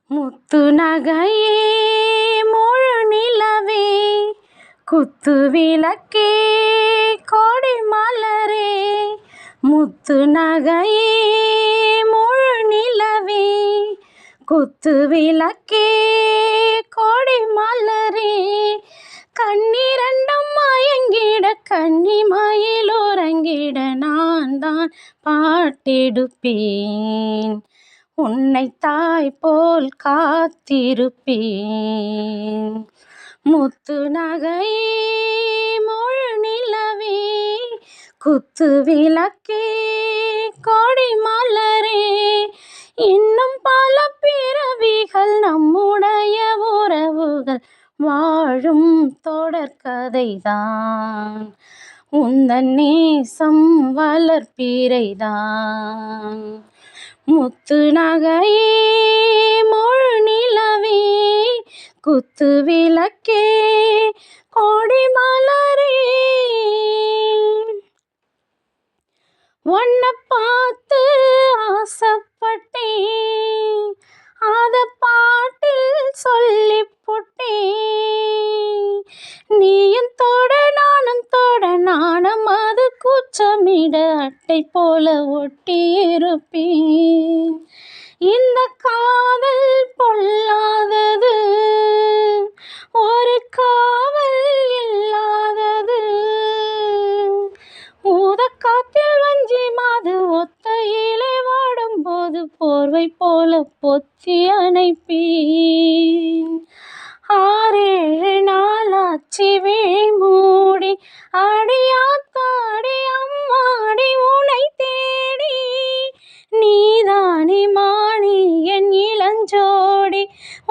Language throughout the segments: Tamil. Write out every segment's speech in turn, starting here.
முத்து நகையே முழு நிலவே குத்து விளக்கே கோடி மலரே. முத்து நகையே முழு நிலவே குத்து விளக்கே கோடி மலரே. கண்ணிரண்டும் மயங்கிட கன்னிமயில் உறங்கிட நான் தான் பாட்டெடுப்பேன். உன்னை தாய் போல் காத்திருப்பேன். முத்து நகையே முழு நிலவே குத்து விளக்கே கோடி மலரே. இன்னும் பல பிறவிகள் நம்முடைய உறவுகள் வாழும் தொடர்கதைதான். உந்தன் நேசம் வளர்ப்பிறைதான். முத்து நகையே முழு நிலவே குத்து விளக்கே கோடி மலரே. உன்னை பார்த்து ஆசைப்பட்டேன், அத பாட்டில் சொல்லி போட்டேன். நீயும் தொட நானும் தொட நானும் அது கூச்சமிட அட்டை போல ஒட்டி இருப்பேன். இந்த காதல் பொல்லாதது, ஒரு காவல் இல்லாதது. ஊதக்காத்தில் வஞ்சி மாது ஒத்தையிலே வாடும்போது போர்வை போல பொத்தி அணைப்பேன். 6-7 நாளாச்சி விழி மூடி அடியாத்தாடி அம்மாடி உனை தேடி. நீதானி மாணி என் இளஞ்சோடி,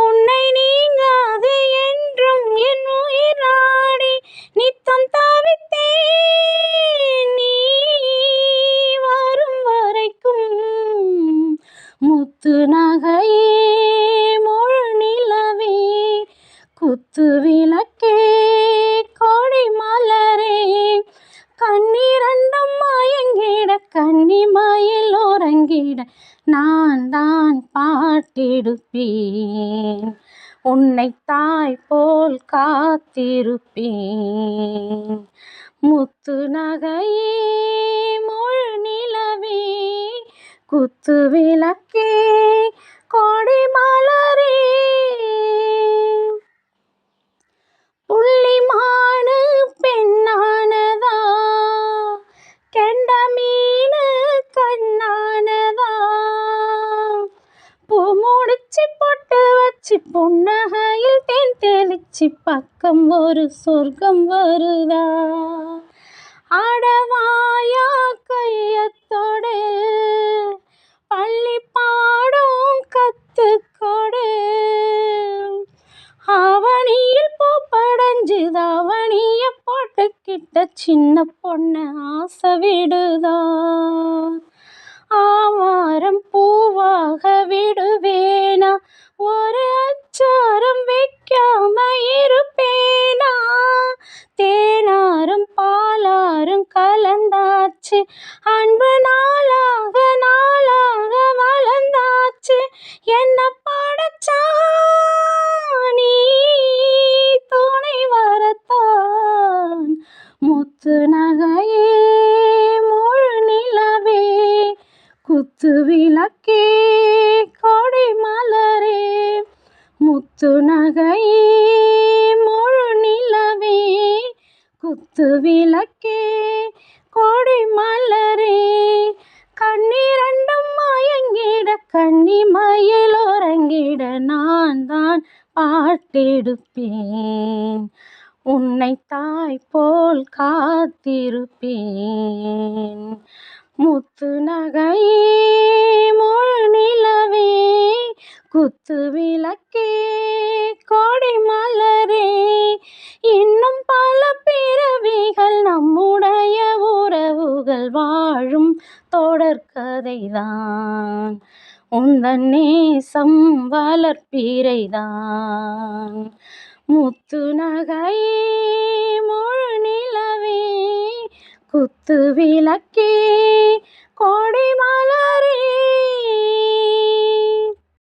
உன்னை நீங்காது என்றும் என் உயிர் நாடி. நித்தம் தவித்தேன் நீ வரும் வரைக்கும். முத்து நகையே முழு நிலவே குத்து விளக்கே கோடி மலரே. கண்ணிரண்டும் மயங்கிட கன்னிமயில் உறங்கிட நான் தான் பாட்டெடுப்பேன். உன்னை தாய் போல் காத்திருப்பேன். முத்து நகையே முழு நிலவே குத்து விளக்கே கோடி மலரே. புள்ளிமானு பெண்ணானதா, கெண்ட மீனு கண்ணானதா. பூ முடிச்சு பொட்டு வச்சு புன்னகையில் தேன் தெளிச்சு பக்கம் ஒரு சொர்க்கம் வருதா. அடவாயா கையத்தோடு பள்ளி பாடும் கத்துக்கொடு. ஆவணியில் பூ படைஞ்சு தாவணிய போட்டுக்கிட்ட சின்ன பொண்ணு ஆசை விடுதா. ஆவாரம் பூவாக விடுவேனா, ஒரு அச்சாரம் வைக்காம இருப்பேனா. தேனாரும் பாலாரும் கலந்தாச்சு, அன்பு நாளாக நாளாக வளர்ந்தாச்சு. என்ன படைச்சா நீ துணை வரத்தான். முத்து நகையே முழு நிலவே குத்து விளக்கே கோடி மலரே. முத்து நகையே முழு நிலவே குத்து விளக்கே கோடி மலரே. கண்ணிரண்டும் மயங்கிட கன்னிமயில் உறங்கிட நான் தான் பாட்டெடுப்பேன். உன்னை தாய் போல் காத்திருப்பேன். முத்து நகையே முழு நிலவே குத்து விளக்கே கோடி மலரே. இன்னும் பல பிறவிகள் நம்முடைய உறவுகள் வாழும் தொடர்கதைதான். உந்தன் நேசம் வளர்ப்பிறைதான். முத்து நகையே முழு நிலவே குத்து விளக்கே கோடி மலரே.